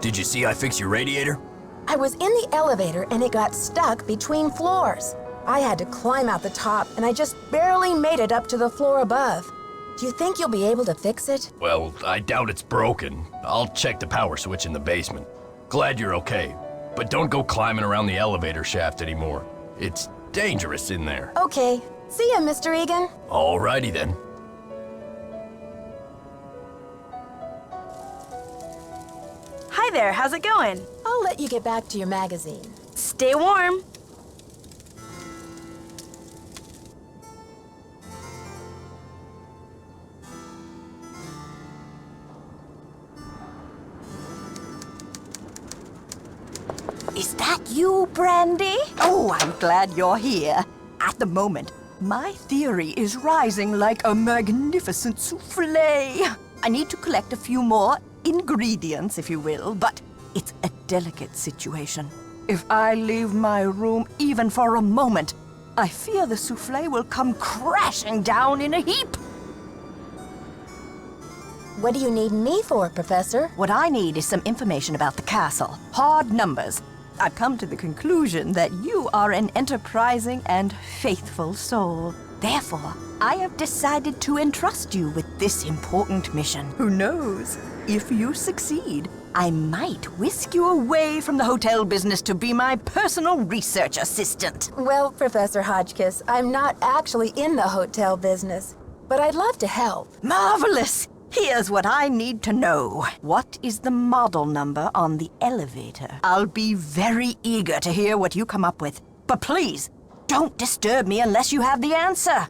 Did you see I fixed your radiator? I was in the elevator and it got stuck between floors. I had to climb out the top and I just barely made it up to the floor above. Do you think you'll be able to fix it? Well, I doubt it's broken. I'll check the power switch in the basement. Glad you're okay, but don't go climbing around the elevator shaft anymore. It's dangerous in there. Okay. See ya, Mr. Egan. Alrighty then. Hi there, how's it going? I'll let you get back to your magazine. Stay warm. Is that you, Brandy? Oh, I'm glad you're here. At the moment, my theory is rising like a magnificent souffle. I need to collect a few more ingredients, if you will, but it's a delicate situation. If I leave my room even for a moment, I fear the souffle will come crashing down in a heap. What do you need me for, Professor? What I need is some information about the castle. Hard numbers. I've come to the conclusion that you are an enterprising and faithful soul. Therefore, I have decided to entrust you with this important mission. Who knows? If you succeed, I might whisk you away from the hotel business to be my personal research assistant. Well, Professor Hotchkiss, I'm not actually in the hotel business, but I'd love to help. Marvelous! Here's what I need to know. What is the model number on the elevator? I'll be very eager to hear what you come up with. But please, don't disturb me unless you have the answer.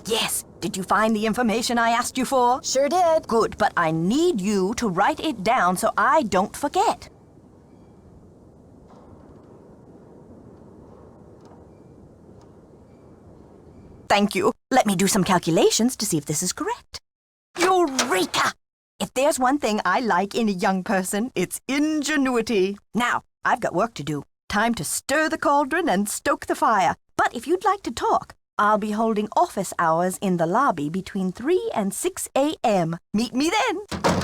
Yes, did you find the information I asked you for? Sure did. Good, but I need you to write it down so I don't forget. Thank you. Let me do some calculations to see if this is correct. Eureka! If there's one thing I like in a young person, it's ingenuity. Now, I've got work to do. Time to stir the cauldron and stoke the fire. But if you'd like to talk, I'll be holding office hours in the lobby between 3 and 6 a.m. Meet me then.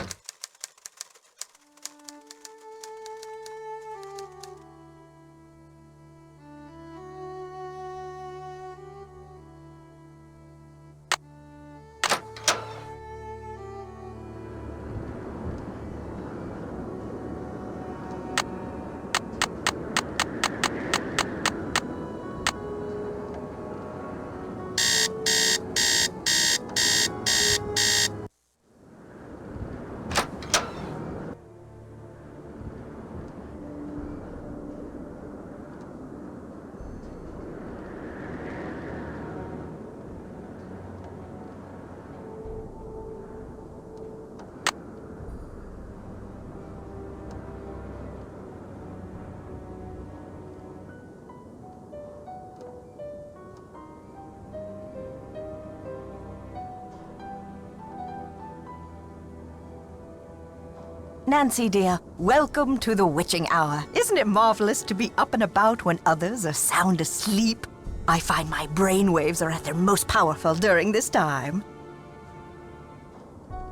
Nancy, dear, welcome to the witching hour. Isn't it marvelous to be up and about when others are sound asleep? I find my brainwaves are at their most powerful during this time.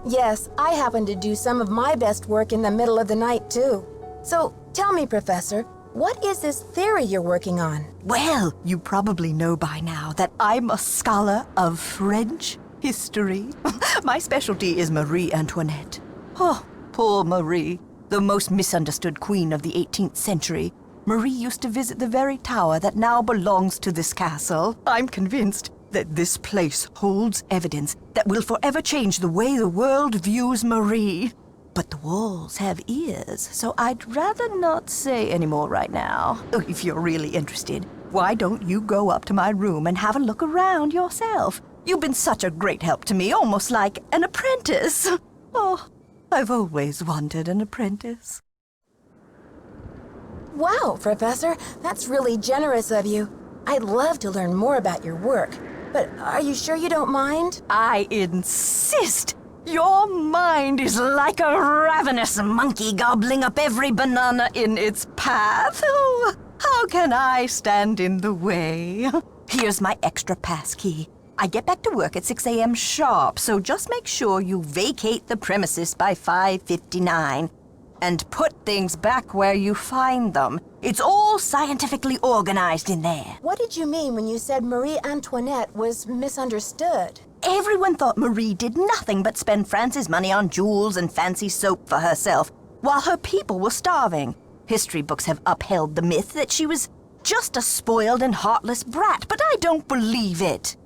Yes, I happen to do some of my best work in the middle of the night, too. So, tell me, Professor, what is this theory you're working on? Well, you probably know by now that I'm a scholar of French history. My specialty is Marie Antoinette. Oh, poor Marie, the most misunderstood queen of the 18th century. Marie used to visit the very tower that now belongs to this castle. I'm convinced that this place holds evidence that will forever change the way the world views Marie. But the walls have ears, so I'd rather not say any more right now. Oh, if you're really interested, why don't you go up to my room and have a look around yourself? You've been such a great help to me, almost like an apprentice. Oh, I've always wanted an apprentice. Wow, Professor, that's really generous of you. I'd love to learn more about your work, but are you sure you don't mind? I insist! Your mind is like a ravenous monkey gobbling up every banana in its path. Oh, how can I stand in the way? Here's my extra pass key. I get back to work at 6 a.m. sharp, so just make sure you vacate the premises by 5:59. and put things back where you find them. It's all scientifically organized in there. What did you mean when you said Marie Antoinette was misunderstood? Everyone thought Marie did nothing but spend France's money on jewels and fancy soap for herself, while her people were starving. History books have upheld the myth that she was just a spoiled and heartless brat, but I don't believe it.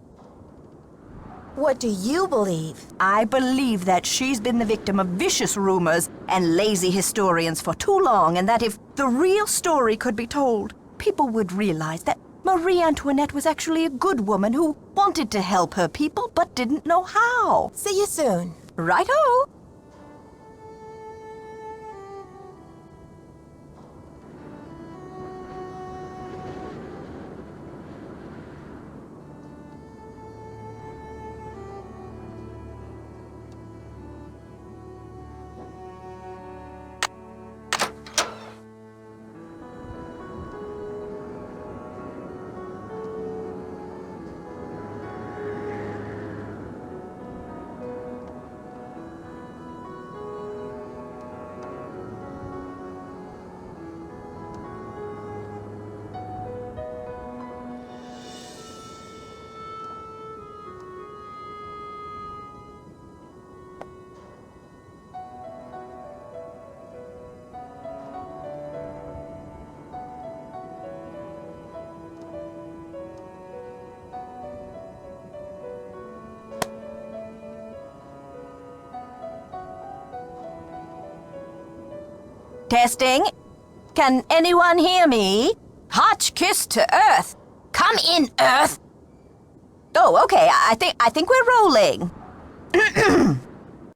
What do you believe? I believe that she's been the victim of vicious rumors and lazy historians for too long, and that if the real story could be told, people would realize that Marie Antoinette was actually a good woman who wanted to help her people but didn't know how. See you soon. Right-o! Testing. Can anyone hear me? Hotchkiss to Earth. Come in, Earth. Oh, okay. I think we're rolling.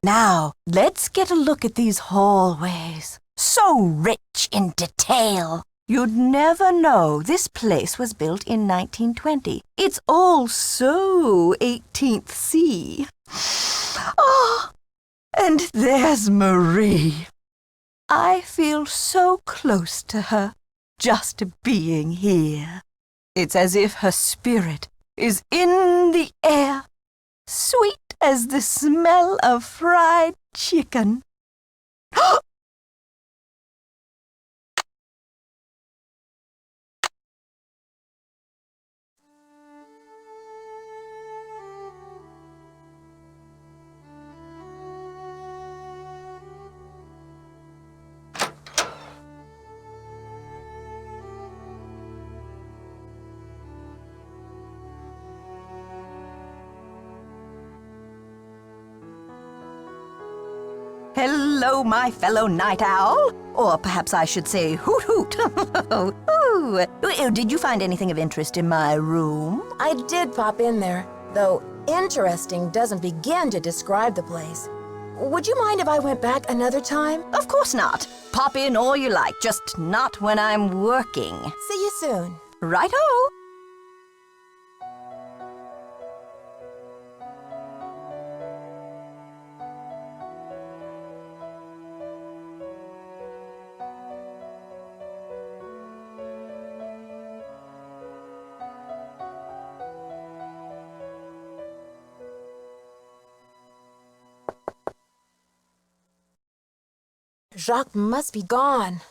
Now, let's get a look at these hallways. So rich in detail. You'd never know this place was built in 1920. It's all so 18th C. Oh, and there's Marie. I feel so close to her, just being here. It's as if her spirit is in the air, sweet as the smell of fried chicken. Hello, my fellow night owl. Or perhaps I should say hoot hoot. Ooh. Did you find anything of interest in my room? I did pop in there, though interesting doesn't begin to describe the place. Would you mind if I went back another time? Of course not. Pop in all you like, just not when I'm working. See you soon. Right-o. Jacques must be gone.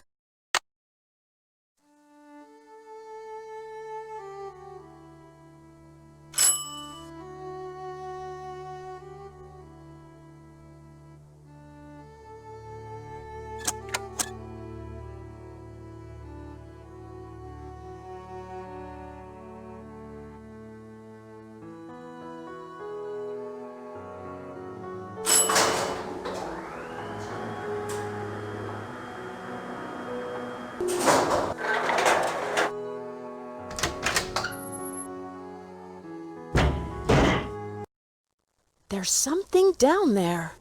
There's something down there.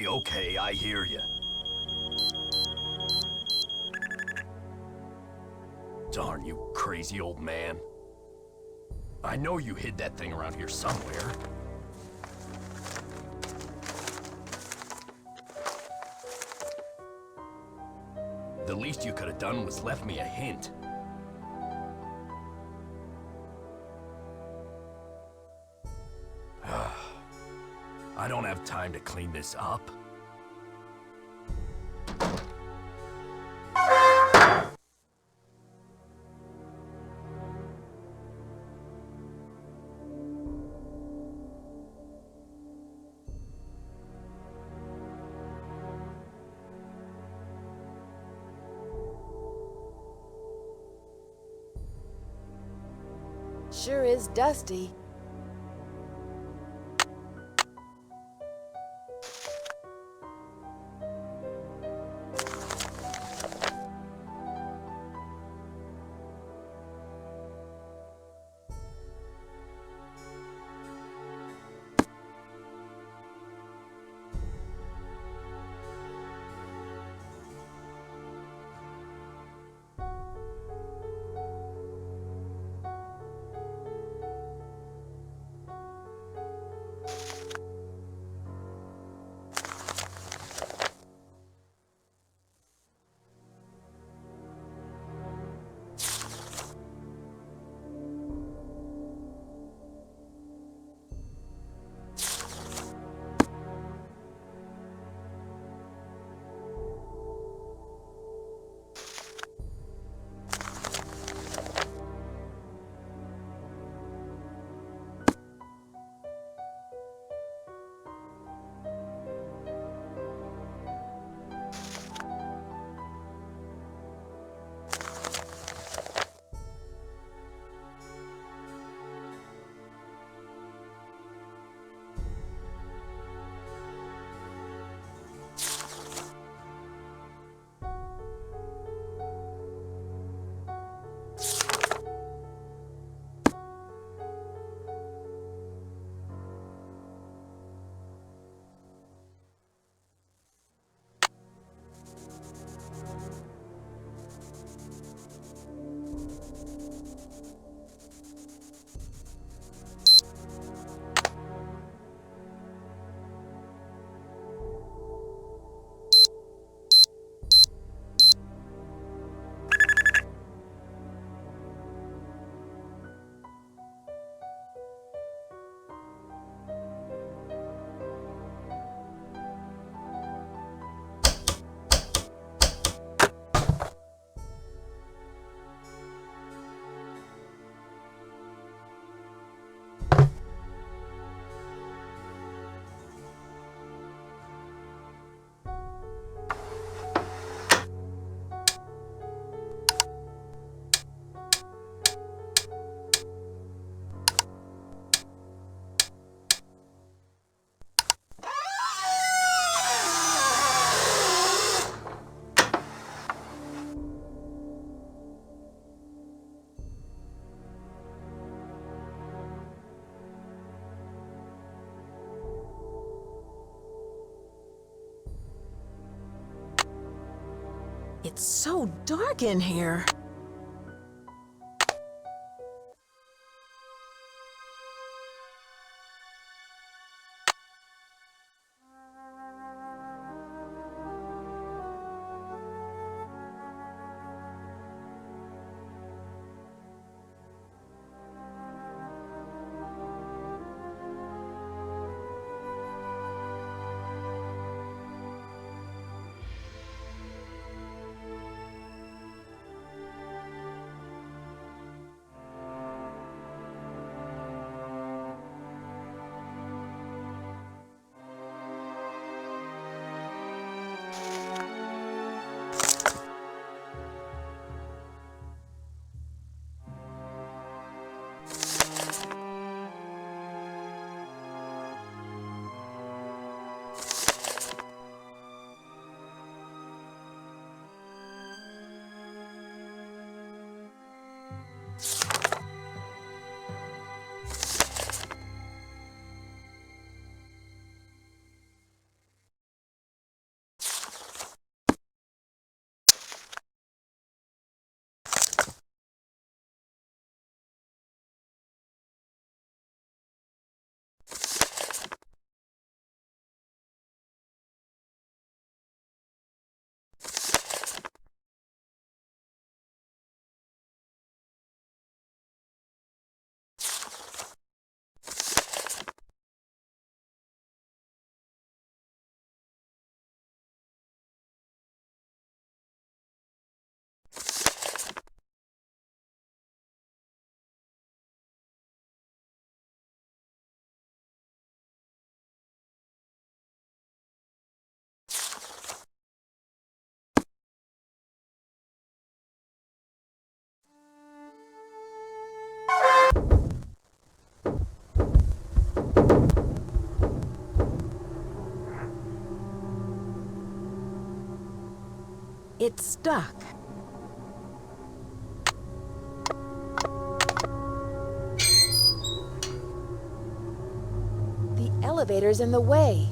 Okay, I hear you. Darn you, crazy old man. I know you hid that thing around here somewhere. The least you could have done was left me a hint. I don't have time to clean this up. Sure is dusty. It's so dark in here. It's stuck. The elevator's in the way.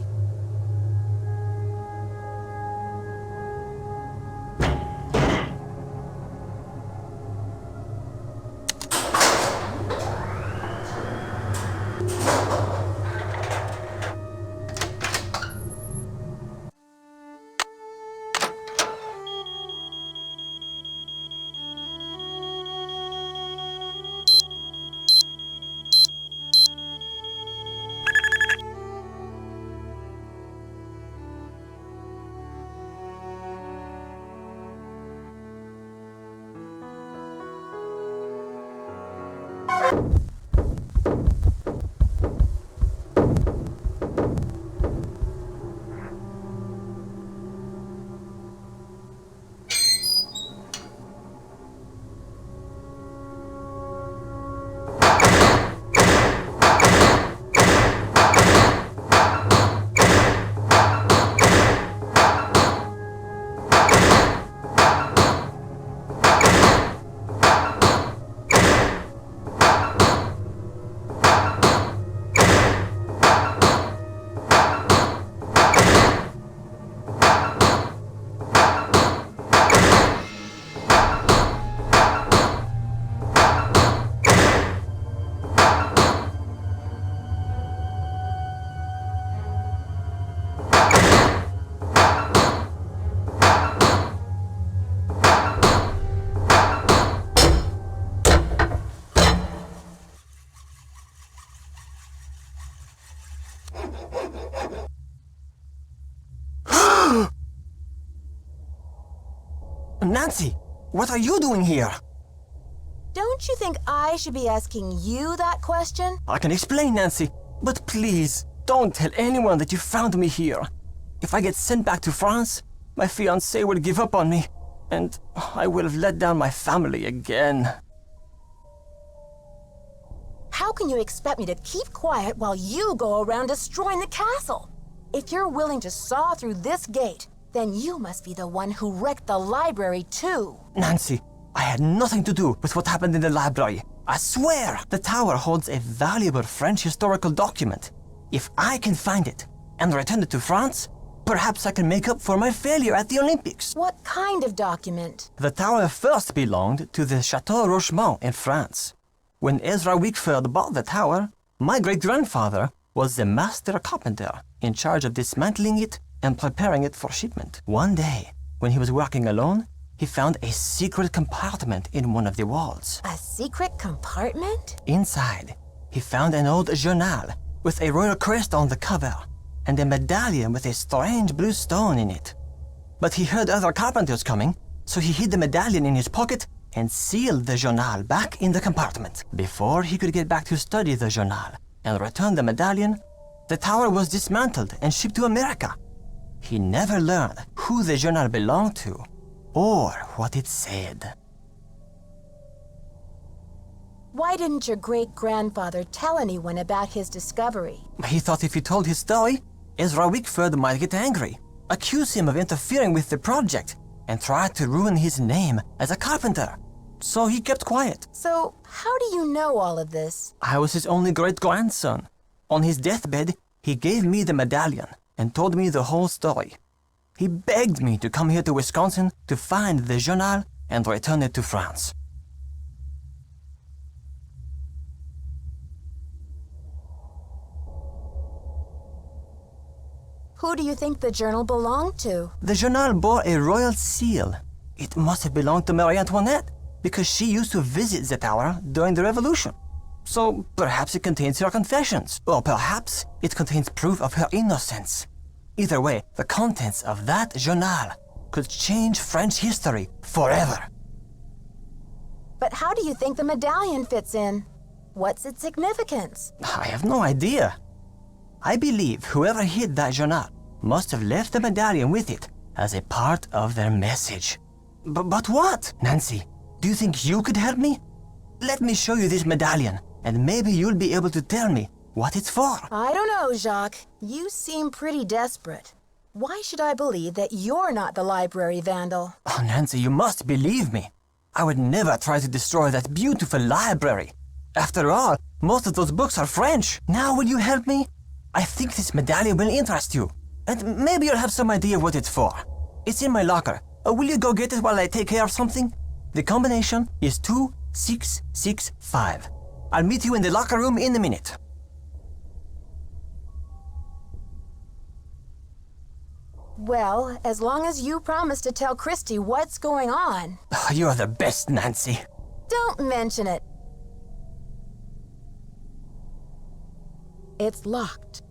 Nancy, what are you doing here? Don't you think I should be asking you that question? I can explain, Nancy, but please, don't tell anyone that you found me here. If I get sent back to France, my fiancé will give up on me, and I will have let down my family again. How can you expect me to keep quiet while you go around destroying the castle? If you're willing to saw through this gate, then you must be the one who wrecked the library too. Nancy, I had nothing to do with what happened in the library. I swear the tower holds a valuable French historical document. If I can find it and return it to France, perhaps I can make up for my failure at the Olympics. What kind of document? The tower first belonged to the Chateau Rochemont in France. When Ezra Wickford bought the tower, my great-grandfather was the master carpenter in charge of dismantling it and preparing it for shipment. One day, when he was working alone, he found a secret compartment in one of the walls. A secret compartment? Inside, he found an old journal with a royal crest on the cover and a medallion with a strange blue stone in it. But he heard other carpenters coming, so he hid the medallion in his pocket and sealed the journal back in the compartment. Before he could get back to study the journal and return the medallion, the tower was dismantled and shipped to America. He never learned who the journal belonged to or what it said. Why didn't your great-grandfather tell anyone about his discovery? He thought if he told his story, Ezra Wickford might get angry, accuse him of interfering with the project, and try to ruin his name as a carpenter. So he kept quiet. So, how do you know all of this? I was his only great-grandson. On his deathbed, he gave me the medallion and told me the whole story. He begged me to come here to Wisconsin to find the journal and return it to France. Who do you think the journal belonged to? The journal bore a royal seal. It must have belonged to Marie Antoinette, because she used to visit the tower during the Revolution. So perhaps it contains her confessions, or perhaps it contains proof of her innocence. Either way, the contents of that journal could change French history forever. But how do you think the medallion fits in? What's its significance? I have no idea. I believe whoever hid that journal must have left the medallion with it as a part of their message. But what? Nancy, do you think you could help me? Let me show you this medallion, and maybe you'll be able to tell me what it's for. I don't know, Jacques. You seem pretty desperate. Why should I believe that you're not the library vandal? Oh, Nancy, you must believe me. I would never try to destroy that beautiful library. After all, most of those books are French. Now will you help me? I think this medallion will interest you. And maybe you'll have some idea what it's for. It's in my locker. Will you go get it while I take care of something? The combination is 2665. I'll meet you in the locker room in a minute. Well, as long as you promise to tell Christy what's going on. You're the best, Nancy. Don't mention it. It's locked.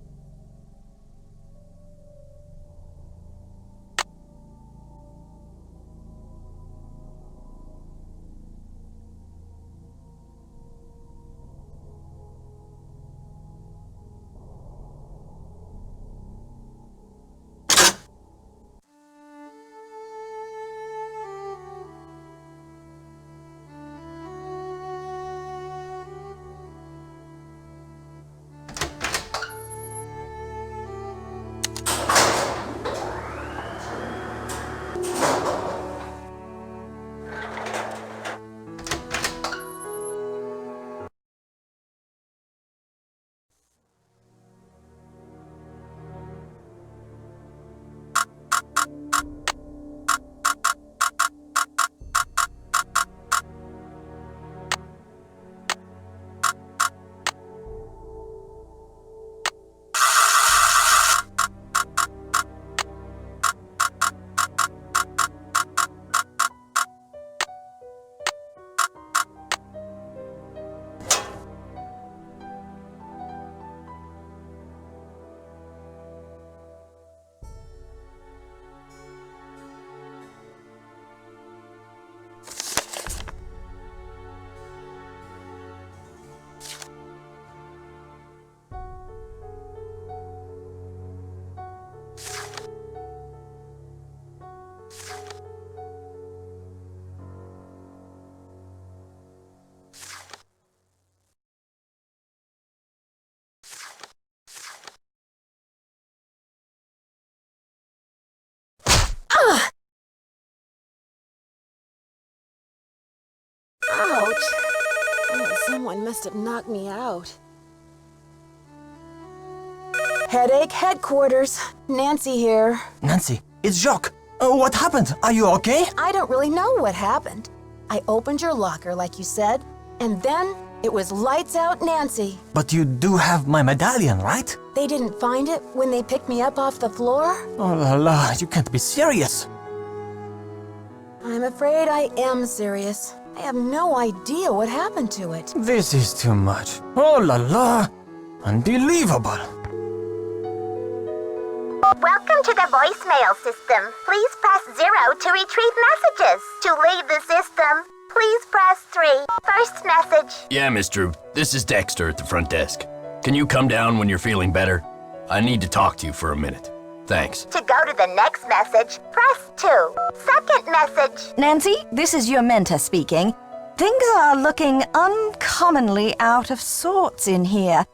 Ouch! Oh, someone must have knocked me out. Headache headquarters. Nancy here. Nancy, it's Jacques. What happened? Are you okay? I don't really know what happened. I opened your locker like you said, and then it was lights out Nancy. But you do have my medallion, right? They didn't find it when they picked me up off the floor? Oh la la, you can't be serious. I'm afraid I am serious. I have no idea what happened to it. This is too much. Oh la la, unbelievable. Welcome to the voicemail system. Please press 0 to retrieve messages. To leave the system, please press 3. First message. Yeah, Miss Drew, this is Dexter at the front desk. Can you come down when you're feeling better? I need to talk to you for a minute. Thanks. To go to the next message, press 2. Second message. Nancy, this is your mentor speaking. Things are looking uncommonly out of sorts in here.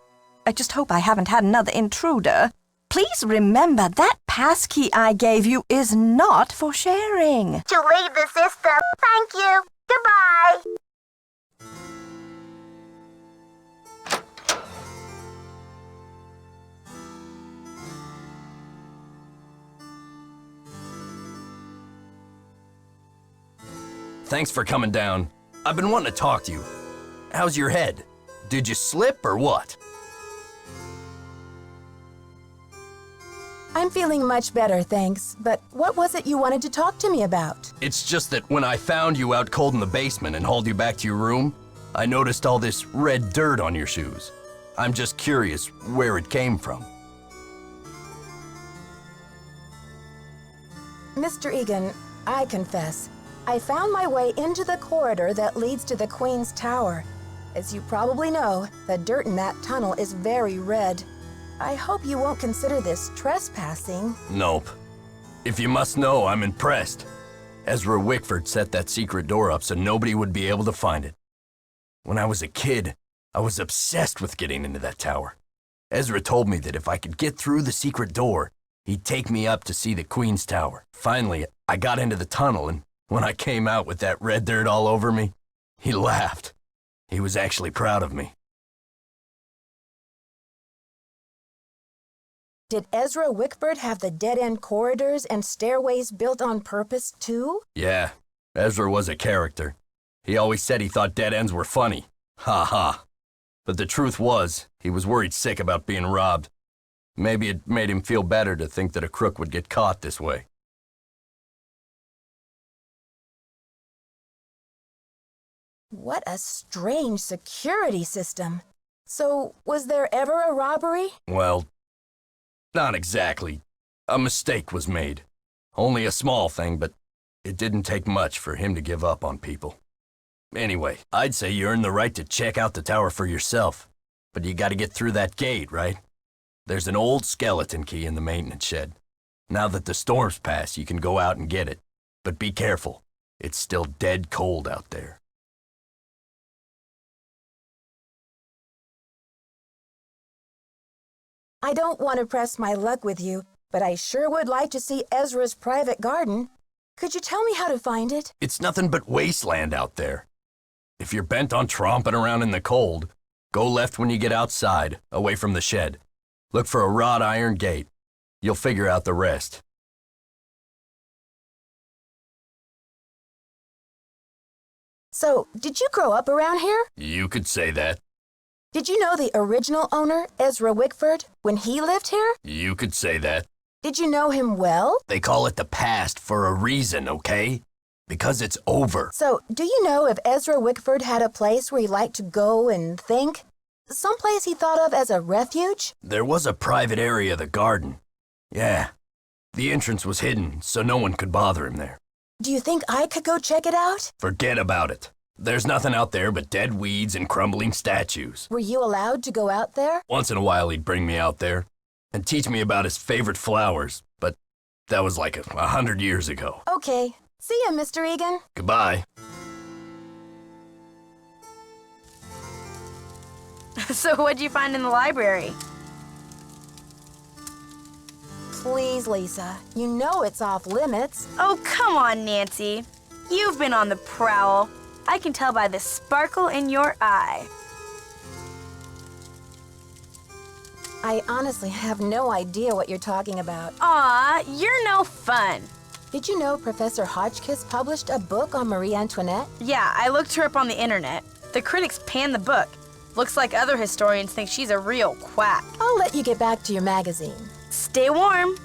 I just hope I haven't had another intruder. Please remember that passkey I gave you is not for sharing. To leave the system, thank you. Goodbye. Thanks for coming down. I've been wanting to talk to you. How's your head? Did you slip or what? I'm feeling much better, thanks. But what was it you wanted to talk to me about? It's just that when I found you out cold in the basement and hauled you back to your room, I noticed all this red dirt on your shoes. I'm just curious where it came from. Mr. Egan, I confess, I found my way into the corridor that leads to the Queen's Tower. As you probably know, the dirt in that tunnel is very red. I hope you won't consider this trespassing. Nope. If you must know, I'm impressed. Ezra Wickford set that secret door up so nobody would be able to find it. When I was a kid, I was obsessed with getting into that tower. Ezra told me that if I could get through the secret door, He'd take me up to see the Queen's Tower. Finally, I got into the tunnel, and when I came out with that red dirt all over me, he laughed. He was actually proud of me. Did Ezra Wickford have the dead-end corridors and stairways built on purpose, too? Yeah, Ezra was a character. He always said he thought dead ends were funny. Ha ha. But the truth was, he was worried sick about being robbed. Maybe it made him feel better to think that a crook would get caught this way. What a strange security system. So, was there ever a robbery? Well, not exactly. A mistake was made. Only a small thing, but it didn't take much for him to give up on people. Anyway, I'd say you earned the right to check out the tower for yourself. But you gotta get through that gate, right? There's an old skeleton key in the maintenance shed. Now that the storm's passed, you can go out and get it. But be careful. It's still dead cold out there. I don't want to press my luck with you, but I sure would like to see Ezra's private garden. Could you tell me how to find it? It's nothing but wasteland out there. If you're bent on tromping around in the cold, go left when you get outside, away from the shed. Look for a wrought iron gate. You'll figure out the rest. So, did you grow up around here? You could say that. Did you know the original owner, Ezra Wickford, when he lived here? You could say that. Did you know him well? They call it the past for a reason, okay? Because it's over. So, do you know if Ezra Wickford had a place where he liked to go and think? Someplace he thought of as a refuge? There was a private area of the garden. Yeah. The entrance was hidden, so no one could bother him there. Do you think I could go check it out? Forget about it. There's nothing out there but dead weeds and crumbling statues. Were you allowed to go out there? Once in a while he'd bring me out there and teach me about his favorite flowers, but that was like 100 years ago. Okay. See ya, Mr. Egan. Goodbye. So what'd you find in the library? Please, Lisa. You know it's off limits. Oh, come on, Nancy. You've been on the prowl. I can tell by the sparkle in your eye. I honestly have no idea what you're talking about. Aw, you're no fun. Did you know Professor Hotchkiss published a book on Marie Antoinette? Yeah, I looked her up on the internet. The critics panned the book. Looks like other historians think she's a real quack. I'll let you get back to your magazine. Stay warm.